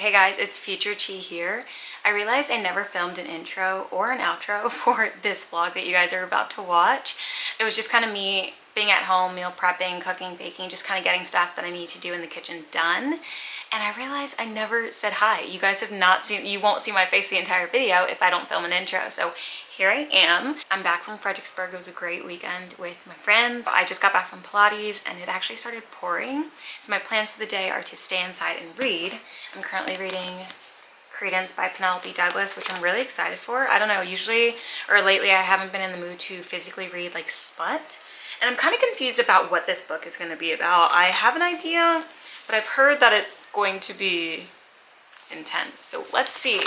Hey guys, it's Future Chi here. I realized I never filmed an intro or an outro for this vlog that you guys are about to watch. It was just kind of me being at home, meal prepping, cooking, baking, just kind of getting stuff that I need to do in the kitchen done. And I realized I never said hi. You guys have not seen, you won't see my face the entire video if I don't film an intro. So here I am. I'm back from Fredericksburg. It was a great weekend with my friends. I just got back from Pilates and it actually started pouring. So my plans for the day are to stay inside and read. I'm currently reading Credence by Penelope Douglas, which I'm really excited for. I don't know, usually or lately I haven't been in the mood to physically read like smut. And I'm kind of confused about what this book is going to be about. I have an idea, but I've heard that it's going to be intense. So let's see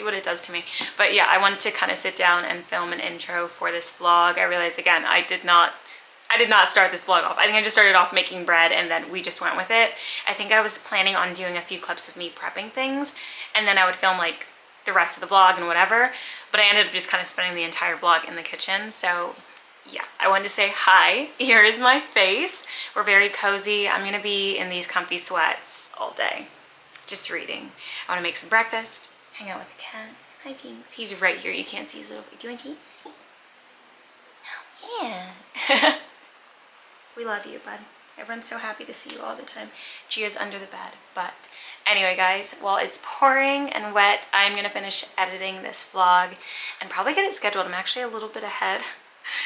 what it does to me. But yeah, I wanted to kind of sit down and film an intro for this vlog. I realized again, I did not start this vlog off. I think I just started off making bread and then we just went with it. I think I was planning on doing a few clips of me prepping things and then I would film like the rest of the vlog and whatever. But I ended up just kind of spending the entire vlog in the kitchen. So yeah, I wanted to say hi. Here is my face. We're very cozy. I'm gonna be in these comfy sweats all day, just reading. I wanna make some breakfast, hang out with the cat. Hi, Jinx. He's right here. You can't see his little, do you want tea? Yeah. We love you, bud. Everyone's so happy to see you all the time. Gia's under the bed. But anyway, guys, while it's pouring and wet, I'm gonna finish editing this vlog and probably get it scheduled. I'm actually a little bit ahead.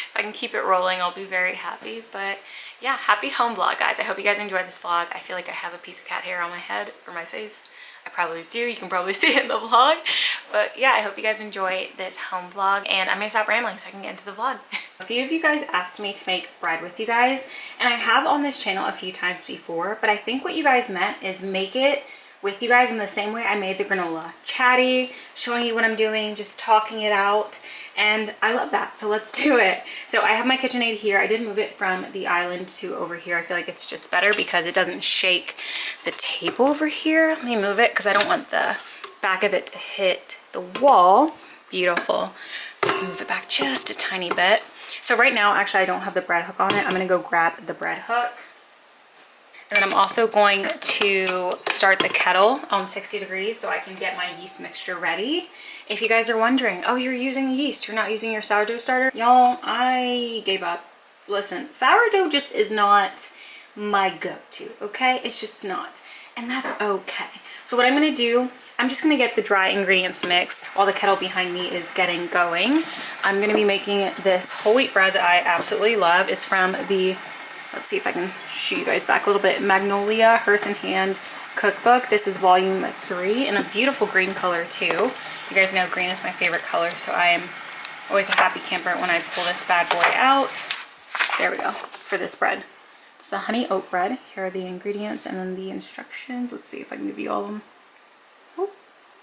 If I can keep it rolling, I'll be very happy. But yeah, happy home vlog, guys. I hope you guys enjoy this vlog. I feel like I have a piece of cat hair on my head or my face. I probably do. You can probably see it in the vlog. But yeah, I hope you guys enjoy this home vlog. And I'm gonna stop rambling so I can get into the vlog. A few of you guys asked me to make bread with you guys. And I have on this channel a few times before. But I think what you guys meant is make it with you guys in the same way I made the granola. Chatty, showing you what I'm doing, just talking it out. And I love that, so let's do it. So I have my KitchenAid here. I did move it from the island to over here. I feel like it's just better because it doesn't shake the table over here. Let me move it because I don't want the back of it to hit the wall. Beautiful. So I can move it back just a tiny bit. So right now, actually, I don't have the bread hook on it. I'm gonna go grab the bread hook. And then I'm also going to start the kettle on 60 degrees so I can get my yeast mixture ready. If you guys are wondering, oh, you're using yeast, you're not using your sourdough starter. Y'all, I gave up. Listen, sourdough just is not my go-to, okay? It's just not, and that's okay. So what I'm gonna do, I'm just gonna get the dry ingredients mixed while the kettle behind me is getting going. I'm gonna be making this whole wheat bread that I absolutely love. It's from the, let's see if I can shoot you guys back a little bit, Magnolia Hearth and Hand cookbook. This is volume 3 in a beautiful green color too. You guys know green is my favorite color, so I am always a happy camper when I pull this bad boy out. There we go, for this bread. It's the honey oat bread. Here are the ingredients and then the instructions. Let's see if I can give you all of them. Oh,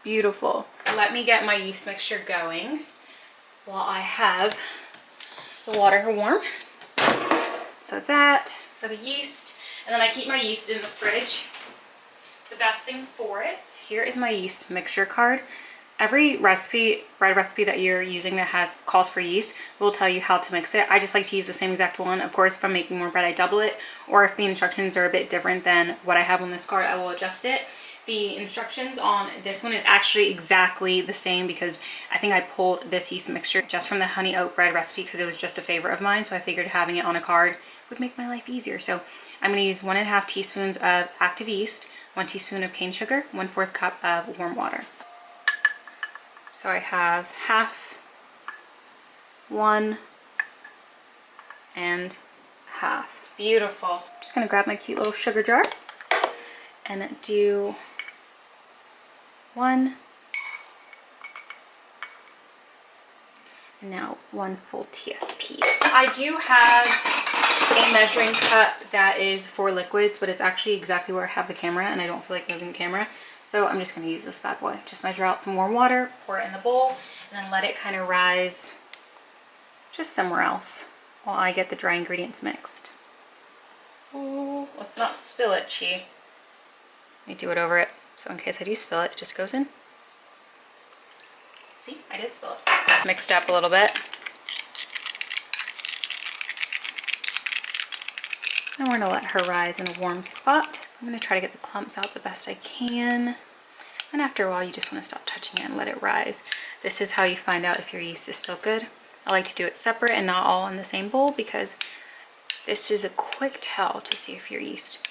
beautiful. Let me get my yeast mixture going while I have the water warm. So that for the yeast, and then I keep my yeast in the fridge. It's the best thing for it. Here is my yeast mixture card. Every recipe, bread recipe that you're using that calls for yeast will tell you how to mix it. I just like to use the same exact one. Of course, if I'm making more bread, I double it. Or if the instructions are a bit different than what I have on this card, I will adjust it. The instructions on this one is actually exactly the same because I think I pulled this yeast mixture just from the honey oat bread recipe because it was just a favorite of mine. So I figured having it on a card would make my life easier. So I'm going to use 1.5 teaspoons of active yeast, 1 teaspoon of cane sugar, 1/4 cup of warm water. So I have half, 1, and half. Beautiful. I'm just going to grab my cute little sugar jar and do 1, and now 1 full TSP. I do have a measuring cup that is for liquids, but it's actually exactly where I have the camera and I don't feel like moving the camera. So I'm just going to use this bad boy. Just measure out some warm water, pour it in the bowl, and then let it kind of rise just somewhere else while I get the dry ingredients mixed. Ooh, let's not spill it, Chi. Let me do it over it. So in case I do spill it, it just goes in. See, I did spill it. Mixed up a little bit. And we're gonna let her rise in a warm spot. I'm gonna try to get the clumps out the best I can. And after a while, you just want to stop touching it and let it rise. This is how you find out if your yeast is still good. I like to do it separate and not all in the same bowl because this is a quick tell to see if your yeast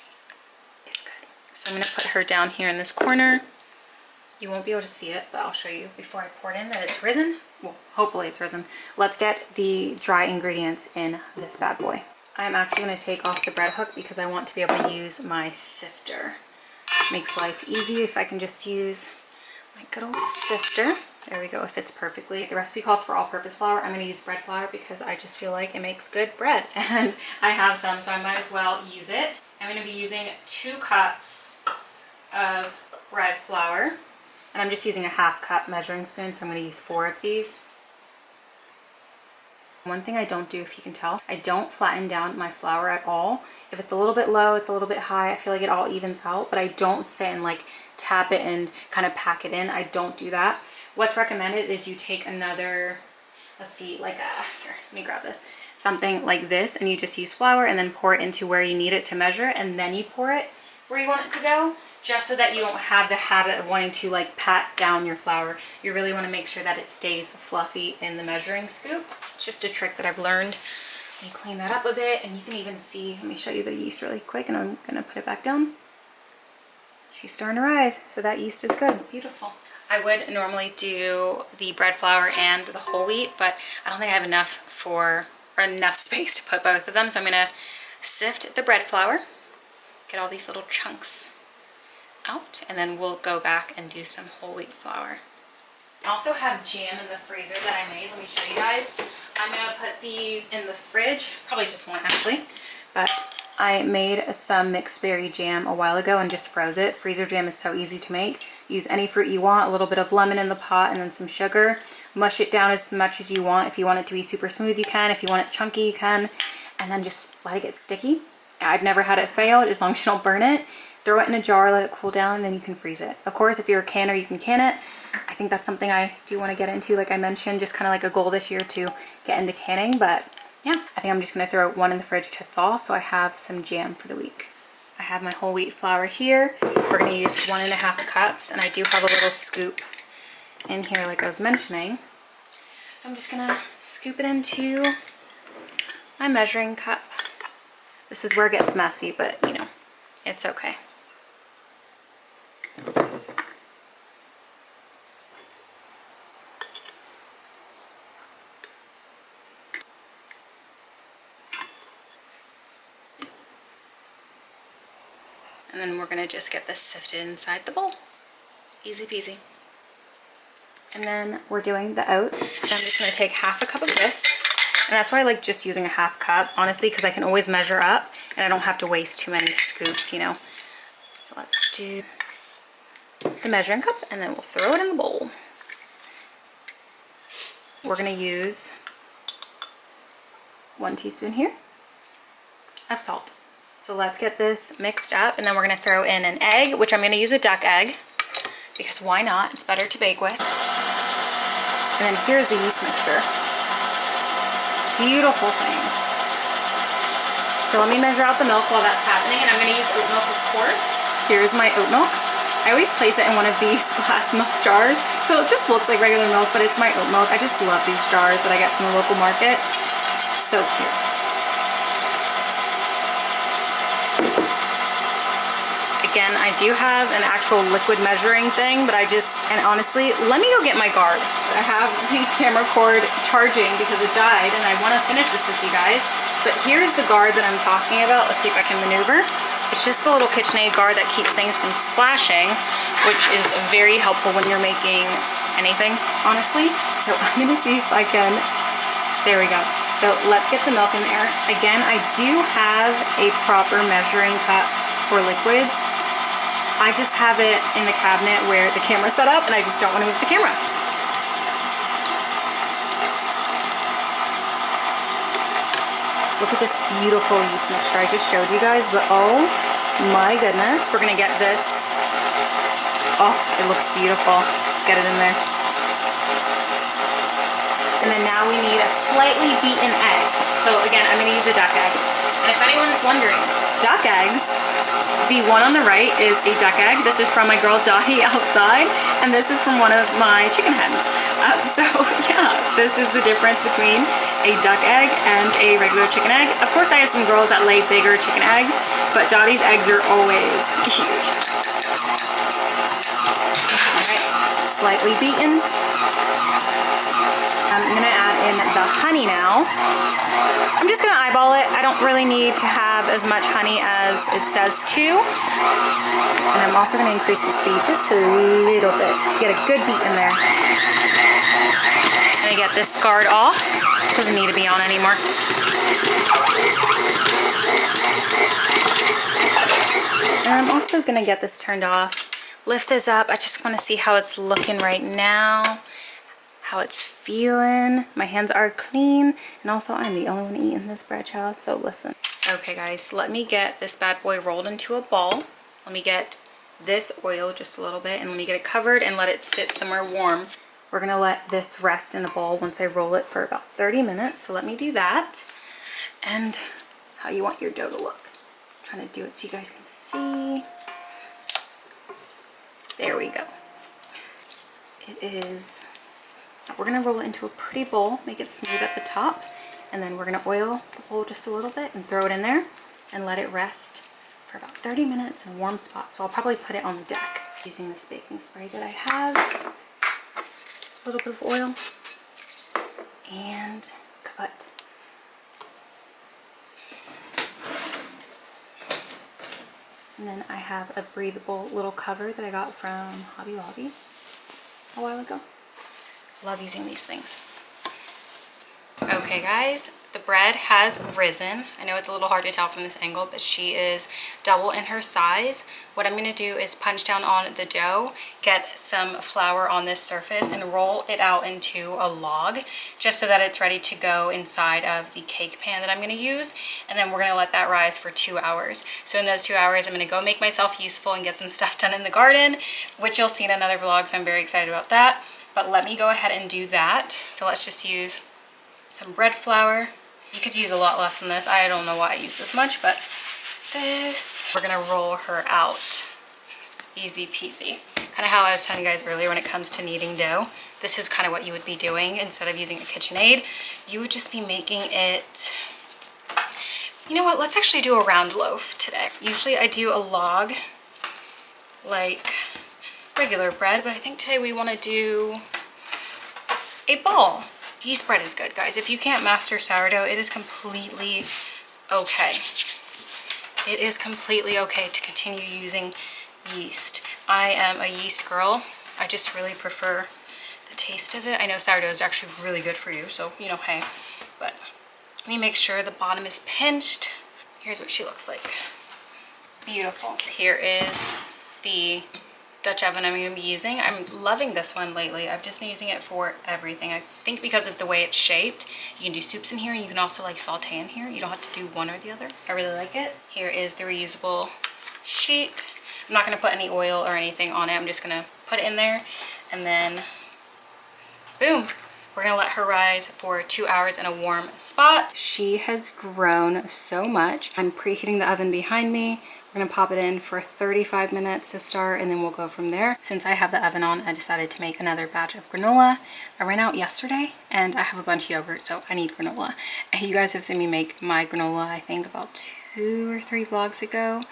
is good. So I'm going to put her down here in this corner. You won't be able to see it, but I'll show you before I pour it in that it's risen. Well, hopefully it's risen. Let's get the dry ingredients in this bad boy. I'm actually going to take off the bread hook because I want to be able to use my sifter. Makes life easy if I can just use my good old sifter. There we go, it fits perfectly. The recipe calls for all-purpose flour. I'm going to use bread flour because I just feel like it makes good bread. And I have some, so I might as well use it. I'm going to be using 2 cups of bread flour. And I'm just using a 1/2 cup measuring spoon, so I'm going to use 4 of these. One thing I don't do, if you can tell, I don't flatten down my flour at all. If it's a little bit low, it's a little bit high, I feel like it all evens out, but I don't sit and like tap it and kind of pack it in. I don't do that. What's recommended is you take another, let's see, like here, let me grab this. Something like this, and you just use flour and then pour it into where you need it to measure, and then you pour it where you want it to go, just so that you don't have the habit of wanting to like pat down your flour. You really want to make sure that it stays fluffy in the measuring scoop. It's just a trick that I've learned. Let me clean that up a bit, and you can even see, let me show you the yeast really quick, and I'm gonna put it back down. She's starting to rise, so that yeast is good. Beautiful. I would normally do the bread flour and the whole wheat, but I don't think I have enough enough space to put both of them, so I'm gonna sift the bread flour, get all these little chunks out, and then we'll go back and do some whole wheat flour. I also have jam in the freezer that I made. Let me show you guys. I'm gonna put these in the fridge, probably just one actually, but I made some mixed berry jam a while ago and just froze it. Freezer jam is so easy to make. Use any fruit you want, a little bit of lemon in the pot and then some sugar. Mush it down as much as you want. If you want it to be super smooth, you can. If you want it chunky, you can. And then just let it get sticky. I've never had it fail, as long as you don't burn it. Throw it in a jar, let it cool down, and then you can freeze it. Of course, if you're a canner, you can can it. I think that's something I do want to get into, like I mentioned, just kind of like a goal this year to get into canning. But yeah, I think I'm just going to throw one in the fridge to thaw so I have some jam for the week. I have my whole wheat flour here. We're going to use 1.5 cups, and I do have a little scoop in here like I was mentioning. So I'm just going to scoop it into my measuring cup. This is where it gets messy, but you know, it's okay. And then we're going to just get this sifted inside the bowl. Easy peasy. And then we're doing the oat. And I'm just going to take 1/2 cup of this. And that's why I like just using a 1/2 cup, honestly, because I can always measure up and I don't have to waste too many scoops, you know. So let's do the measuring cup and then we'll throw it in the bowl. We're going to use 1 teaspoon here of salt. So let's get this mixed up, and then we're going to throw in an egg, which I'm going to use a duck egg because why not? It's better to bake with. And then here's the yeast mixture. Beautiful thing. So let me measure out the milk while that's happening, and I'm going to use oat milk, of course. Here's my oat milk. I always place it in one of these glass milk jars, so it just looks like regular milk, but it's my oat milk. I just love these jars that I get from the local market. So cute. Again, I do have an actual liquid measuring thing, but and honestly, let me go get my guard. I have the camera cord charging because it died, and I want to finish this with you guys. But here's the guard that I'm talking about. Let's see if I can maneuver. It's just the little KitchenAid guard that keeps things from splashing, which is very helpful when you're making anything, honestly. So I'm going to see if I can, there we go. So let's get the milk in there. Again, I do have a proper measuring cup for liquids. I just have it in the cabinet where the camera's set up, and I just don't want to move the camera. Look at this beautiful yeast mixture I just showed you guys, but oh my goodness, we're gonna get this. Oh, it looks beautiful. Let's get it in there. And And then now we need a slightly beaten egg. So again, I'm gonna use a duck egg. And if anyone is wondering, duck eggs, the one on the right is a duck egg. This is from my girl Dottie outside, and this is from one of my chicken hens. So yeah, this is the difference between a duck egg and a regular chicken egg. Of course, I have some girls that lay bigger chicken eggs, but Dottie's eggs are always huge. All right, slightly beaten. I'm gonna add in the honey now. I'm just gonna eyeball it. I don't really need to have as much honey as it says to. And I'm also gonna increase the speed just a little bit to get a good beat in there. I'm gonna get this guard off. Doesn't need to be on anymore. And I'm also gonna get this turned off. Lift this up. I just wanna see how it's looking right now. How it's feeling. My hands are clean, and also I'm the only one eating this bread, child, so listen. Okay guys, let me get this bad boy rolled into a ball. Let me get this oil just a little bit, and let me get it covered and let it sit somewhere warm. We're gonna let this rest in a ball once I roll it for about 30 minutes, so let me do that. And that's how you want your dough to look. I'm trying to do it so you guys can see. There we go. It is. We're gonna roll it into a pretty bowl, make it smooth at the top, and then we're gonna oil the bowl just a little bit and throw it in there and let it rest for about 30 minutes in a warm spot. So I'll probably put it on the deck using this baking spray that I have. A little bit of oil and cut. And then I have a breathable little cover that I got from Hobby Lobby a while ago. Love using these things. Okay guys, the bread has risen. I know it's a little hard to tell from this angle, but she is double in her size. What I'm gonna do is punch down on the dough, get some flour on this surface, and roll it out into a log, just so that it's ready to go inside of the cake pan that I'm gonna use. And then we're gonna let that rise for 2 hours. So in those 2 hours, I'm gonna go make myself useful and get some stuff done in the garden, which you'll see in another vlog, so I'm very excited about that. But let me go ahead and do that. So let's just use some bread flour. You could use a lot less than this. I don't know why I use this much, but this. We're gonna roll her out. Easy peasy. Kind of how I was telling you guys earlier when it comes to kneading dough. This is kind of what you would be doing instead of using a KitchenAid. You would just be making it. You know what? Let's actually do a round loaf today. Usually I do a log, like regular bread, but I think today we want to do a ball. Yeast bread is good, guys. If you can't master sourdough, it is completely okay. It is completely okay to continue using yeast. I am a yeast girl. I just really prefer the taste of it. I know sourdough is actually really good for you, so you know, hey. But let me make sure the bottom is pinched. Here's what she looks like. Beautiful. Here is the Dutch oven I'm going to be using. I'm loving this one lately. I've just been using it for everything. I think because of the way it's shaped, you can do soups in here, and you can also like saute in here. You don't have to do one or the other. I really like it. Here is the reusable sheet. I'm not going to put any oil or anything on it. I'm just going to put it in there, and then boom. We're going to let her rise for 2 hours in a warm spot. She has grown so much. I'm preheating the oven behind me. We're gonna pop it in for 35 minutes to start, and then we'll go from there. Since I have the oven on, I decided to make another batch of granola. I ran out yesterday, and I have a bunch of yogurt, so I need granola. And you guys have seen me make my granola, I think about 2 or 3 vlogs ago,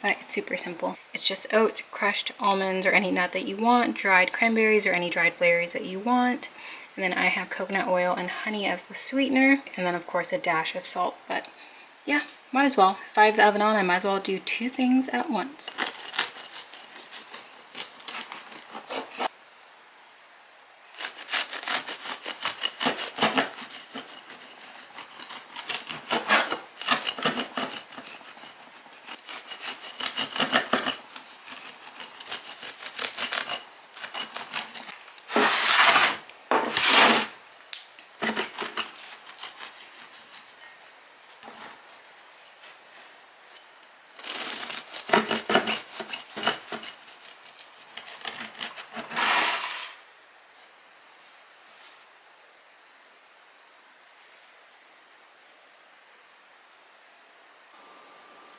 but it's super simple. It's just oats, crushed almonds, or any nut that you want, dried cranberries, or any dried berries that you want. And then I have coconut oil and honey as the sweetener, and then of course a dash of salt. But yeah, might as well. If I have the oven on, I might as well do 2 things at once.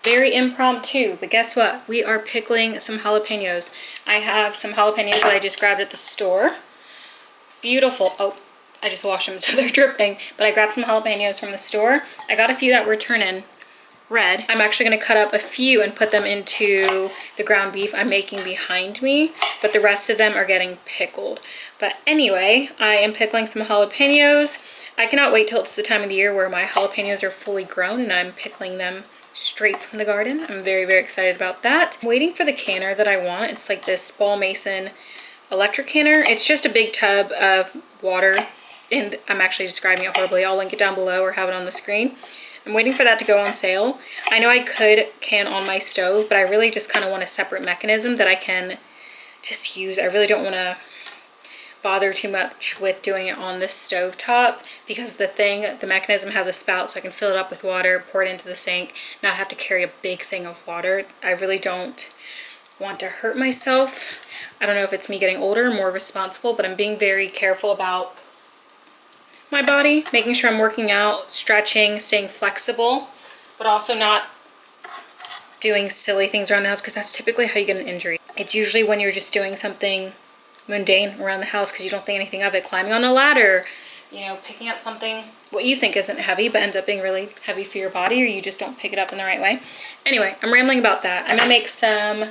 Very impromptu, but guess what? We are pickling some jalapenos. I have some jalapenos that I just grabbed at the store. Beautiful. Oh, I just washed them so they're dripping. But I grabbed some jalapenos from the store. I got a few that were turning red. I'm actually going to cut up a few and put them into the ground beef I'm making behind me, but the rest of them are getting pickled. But anyway, I am pickling some jalapenos. I cannot wait till it's the time of the year where my jalapenos are fully grown and I'm pickling them straight from the garden. I'm very, very excited about that. I'm waiting for the canner that I want. It's like this Ball Mason electric canner. It's just a big tub of water, and I'm actually describing it horribly. I'll link it down below or have it on the screen. I'm waiting for that to go on sale. I know I could can on my stove, but I really just kind of want a separate mechanism that I can just use. I really don't want to bother too much with doing it on the stove top, because the mechanism has a spout, so I can fill it up with water, pour it into the sink, not have to carry a big thing of water. I really don't want to hurt myself. I don't know if it's me getting older, more responsible, but I'm being very careful about my body, making sure I'm working out, stretching, staying flexible, but also not doing silly things around the house, because that's typically how you get an injury. It's usually when you're just doing something mundane around the house because you don't think anything of it, climbing on a ladder, you know, picking up something what you think isn't heavy but ends up being really heavy for your body, or you just don't pick it up in the right way. Anyway, I'm rambling about that. I'm gonna make some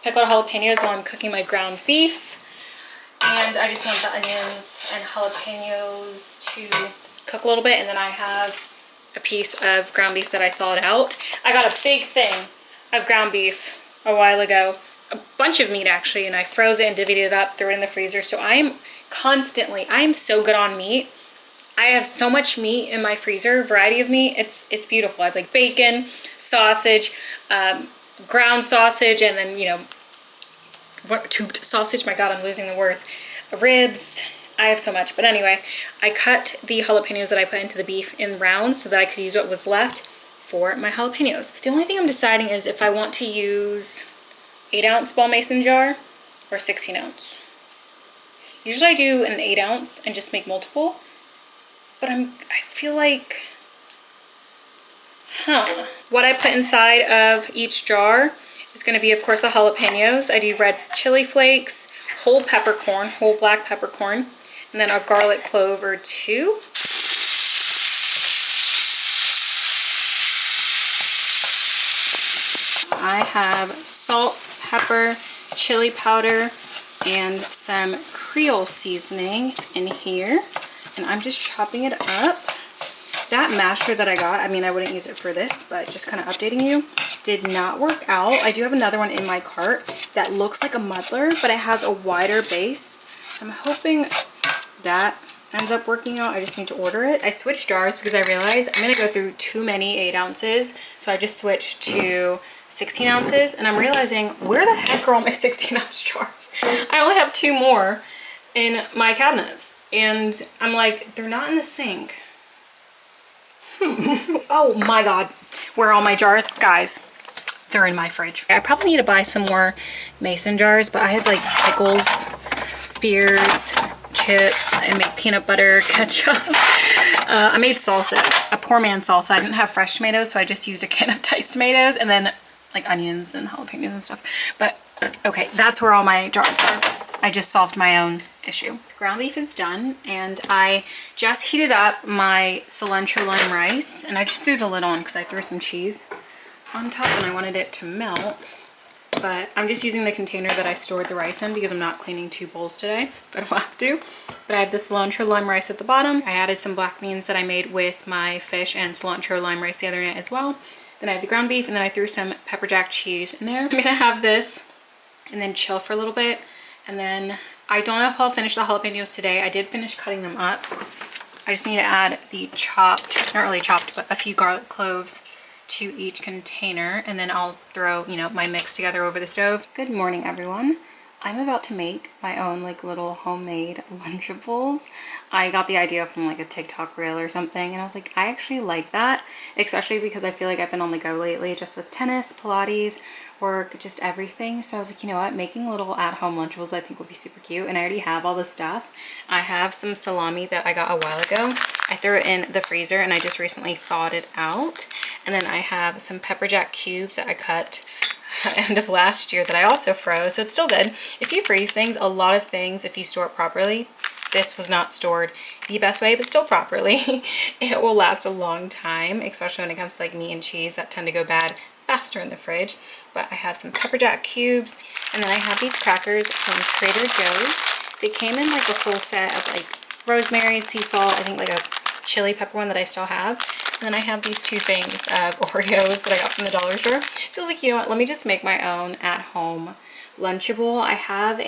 pickled jalapenos while I'm cooking my ground beef. And I just want the onions and jalapenos to cook a little bit, and then I have a piece of ground beef that I thawed out. I got a big thing of ground beef a while ago, a bunch of meat actually, and I froze it and divvied it up, threw it in the freezer. So I am so good on meat. I have so much meat in my freezer, variety of meat. It's beautiful. I have like bacon, sausage, ground sausage, and then, you know, tubed sausage. My God, I'm losing the words. Ribs. I have so much. But anyway, I cut the jalapenos that I put into the beef in rounds so that I could use what was left for my jalapenos. The only thing I'm deciding is if I want to use 8-ounce Ball Mason jar or 16-ounce. Usually I do an 8-ounce and just make multiple, but I feel like, what I put inside of each jar is going to be, of course, the jalapenos. I do red chili flakes, whole peppercorn, whole black peppercorn, and then a garlic clove or two. I have salt, pepper, chili powder, and some Creole seasoning in here, and I'm just chopping it up. That masher that I got, I mean, I wouldn't use it for this, but just kind of updating you, did not work out. I do have another one in my cart that looks like a muddler, but it has a wider base. So I'm hoping that ends up working out. I just need to order it. I switched jars because I realized I'm going to go through too many 8 ounces. So I just switched to 16 ounces, and I'm realizing, where the heck are all my 16-ounce jars? I only have 2 more in my cabinets, and I'm like, they're not in the sink. Oh my God, where are all my jars? Guys, they're in my fridge. I probably need to buy some more mason jars, but I have like pickles, spears, chips. I made peanut butter, ketchup. I made salsa, a poor man's salsa. I didn't have fresh tomatoes, so I just used a can of diced tomatoes and then like onions and jalapenos and stuff. But okay, that's where all my jars are. I just solved my own issue. Ground beef is done, and I just heated up my cilantro lime rice, and I just threw the lid on because I threw some cheese on top and I wanted it to melt. But I'm just using the container that I stored the rice in because I'm not cleaning 2 bowls today. I don't have to. But I have the cilantro lime rice at the bottom. I added some black beans that I made with my fish and cilantro lime rice the other night as well. Then I have the ground beef, and then I threw some pepper jack cheese in there. I'm gonna have this and then chill for a little bit. And then I don't know if I'll finish the jalapenos today. I did finish cutting them up. I just need to add the chopped, not really chopped, but a few garlic cloves to each container, and then I'll throw, you know, my mix together over the stove. Good morning, everyone. I'm about to make my own like little homemade Lunchables. I got the idea from like a TikTok reel or something, and I was like, I actually like that, especially because I feel like I've been on the go lately just with tennis, Pilates, work, just everything. So I was like, you know what, making little at-home Lunchables I think would be super cute, and I already have all the stuff. I have some salami that I got a while ago. I threw it in the freezer and I just recently thawed it out. And then I have some pepper jack cubes that I cut end of last year that I also froze, so it's still good. If you freeze things, a lot of things, if you store it properly, this was not stored the best way, but still properly, it will last a long time, especially when it comes to like meat and cheese that tend to go bad faster in the fridge. But I have some pepper jack cubes, and then I have these crackers from Trader Joe's. They came in like a full set of like rosemary, sea salt, I think like a chili pepper one that I still have. And then I have these 2 things of Oreos that I got from the dollar store. So I was like, you know what, let me just make my own at-home Lunchable. I have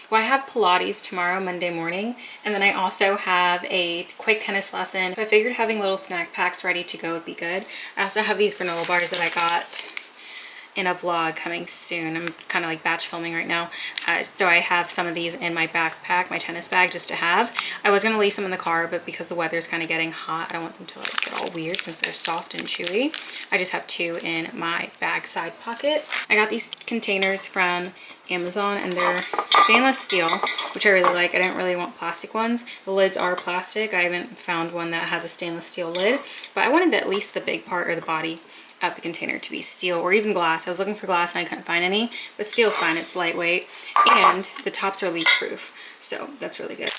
Pilates tomorrow, Monday morning, and then I also have a quick tennis lesson. So I figured having little snack packs ready to go would be good. I also have these granola bars that I got in a vlog coming soon. I'm kind of like batch filming right now. So I have some of these in my backpack, my tennis bag, just to have. I was going to leave some in the car, but because the weather's kind of getting hot, I don't want them to like get all weird since they're soft and chewy. I just have 2 in my bag side pocket. I got these containers from Amazon, and they're stainless steel, which I really like. I didn't really want plastic ones. The lids are plastic. I haven't found one that has a stainless steel lid, but I wanted at least the big part or the body of the container to be steel or even glass. I was looking for glass and I couldn't find any, but steel's fine. It's lightweight, and the tops are leak proof, so that's really good.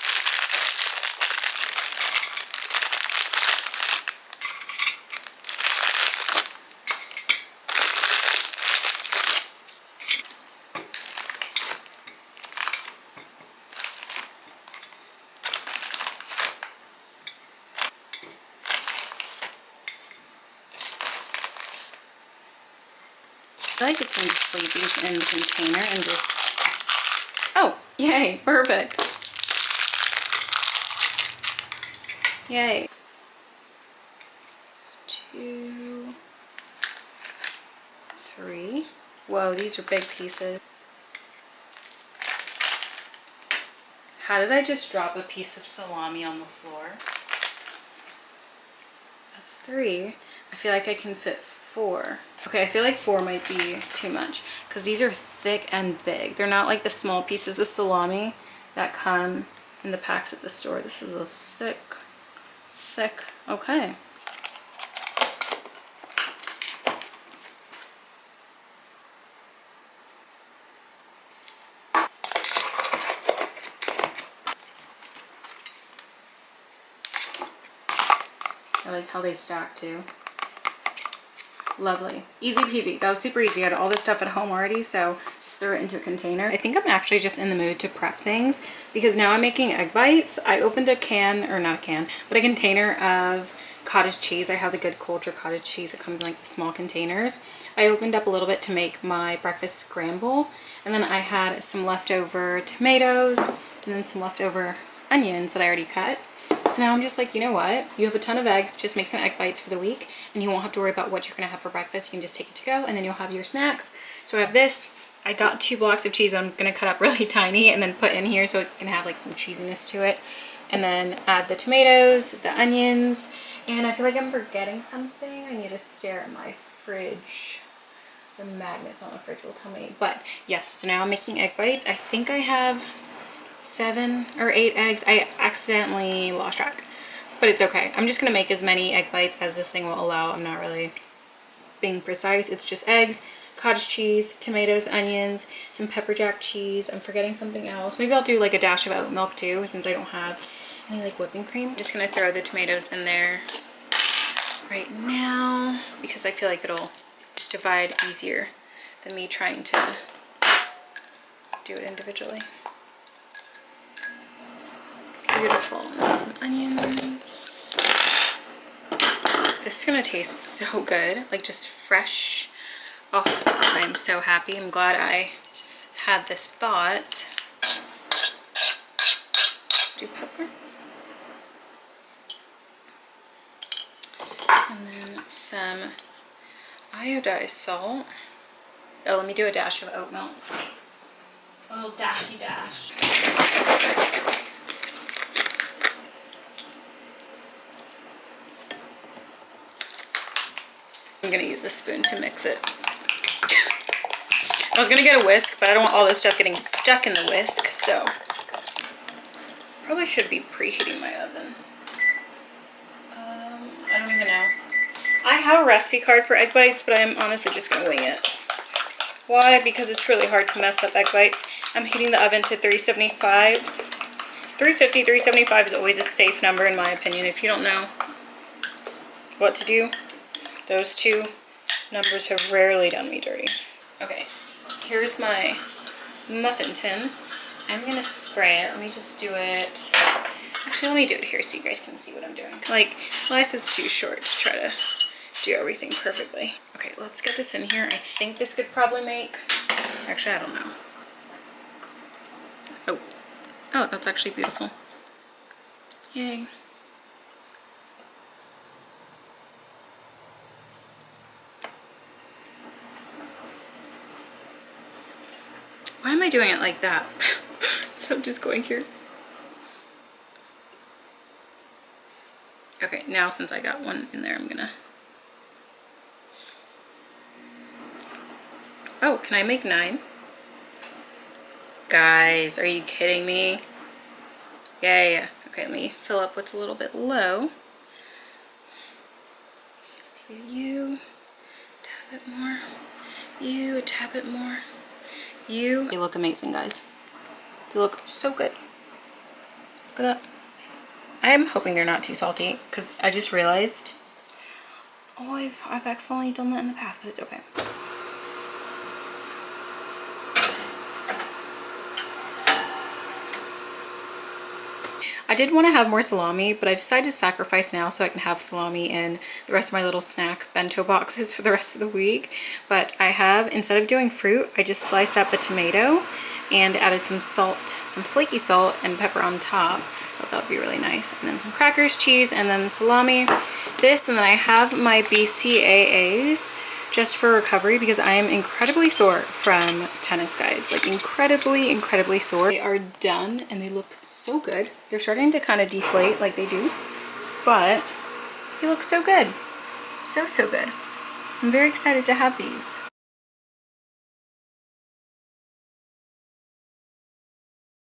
I feel like it's going to just leave these in the container and just, oh, yay, perfect. Yay. It's 2, 3. Whoa, these are big pieces. How did I just drop a piece of salami on the floor? That's 3. I feel like I can fit 4. Okay, I feel like 4 might be too much because these are thick and big. They're not like the small pieces of salami that come in the packs at the store. This is a thick, okay. I like how they stack too. Lovely. Easy peasy. That was super easy. I had all this stuff at home already, so just throw it into a container. I think I'm actually just in the mood to prep things because now I'm making egg bites. I opened a can, or not a can, but a container of cottage cheese. I have the Good Culture cottage cheese. It comes in like the small containers. I opened up a little bit to make my breakfast scramble, and then I had some leftover tomatoes and then some leftover onions that I already cut. So now I'm just like, you know what? You have a ton of eggs. Just make some egg bites for the week and you won't have to worry about what you're going to have for breakfast. You can just take it to go and then you'll have your snacks. So I have this. I got 2 blocks of cheese I'm going to cut up really tiny and then put in here so it can have like some cheesiness to it. And then add the tomatoes, the onions, and I feel like I'm forgetting something. I need to stare at my fridge. The magnets on the fridge will tell me. But yes, so now I'm making egg bites. I think I have 7 or 8 eggs. I accidentally lost track, but it's okay. I'm just gonna make as many egg bites as this thing will allow. I'm not really being precise. It's just eggs, cottage cheese, tomatoes, onions, some pepper jack cheese. I'm forgetting something else. Maybe I'll do like a dash of oat milk too, since I don't have any like whipping cream. I'm just gonna throw the tomatoes in there right now because I feel like it'll divide easier than me trying to do it individually. Beautiful. And some onions. This is gonna taste so good, like just fresh. Oh, I am so happy. I'm glad I had this thought. Do pepper. And then some iodized salt. Oh, let me do a dash of oat milk. A little dashy dash. I'm gonna use a spoon to mix it. I was gonna get a whisk, but I don't want all this stuff getting stuck in the whisk, so probably should be preheating my oven. I don't even know. I have a recipe card for egg bites, but I'm honestly just gonna wing it. Why? Because it's really hard to mess up egg bites. I'm heating the oven to 375. 350, 375 is always a safe number in my opinion. If you don't know what to do, those two numbers have rarely done me dirty. Okay, here's my muffin tin. I'm gonna spray it. Let me just do it. Actually, let me do it here so you guys can see what I'm doing. Like, life is too short to try to do everything perfectly. Okay, let's get this in here. I think this could probably make, actually, I don't know. Oh, that's actually beautiful. Yay. Why am I doing it like that? So I'm just going here. Okay, now since I got one in there, I'm gonna... Oh, can I make 9? Guys, are you kidding me? Yeah. Okay, let me fill up what's a little bit low. Maybe you, a tad bit more. You, a tad bit more. You. They look amazing, guys. They look so good. Look at that. I'm hoping they're not too salty, because I just realized, oh, I've accidentally done that in the past, but it's okay. I did want to have more salami, but I decided to sacrifice now so I can have salami in the rest of my little snack bento boxes for the rest of the week. But I have, instead of doing fruit, I just sliced up a tomato and added some salt, some flaky salt and pepper on top. I thought that would be really nice. And then some crackers, cheese, and then the salami. This, and then I have my BCAAs just for recovery because I am incredibly sore from tennis, guys. Like incredibly sore. They are done and they look so good. They're starting to kind of deflate like they do, but they look so good. So good. I'm very excited to have these.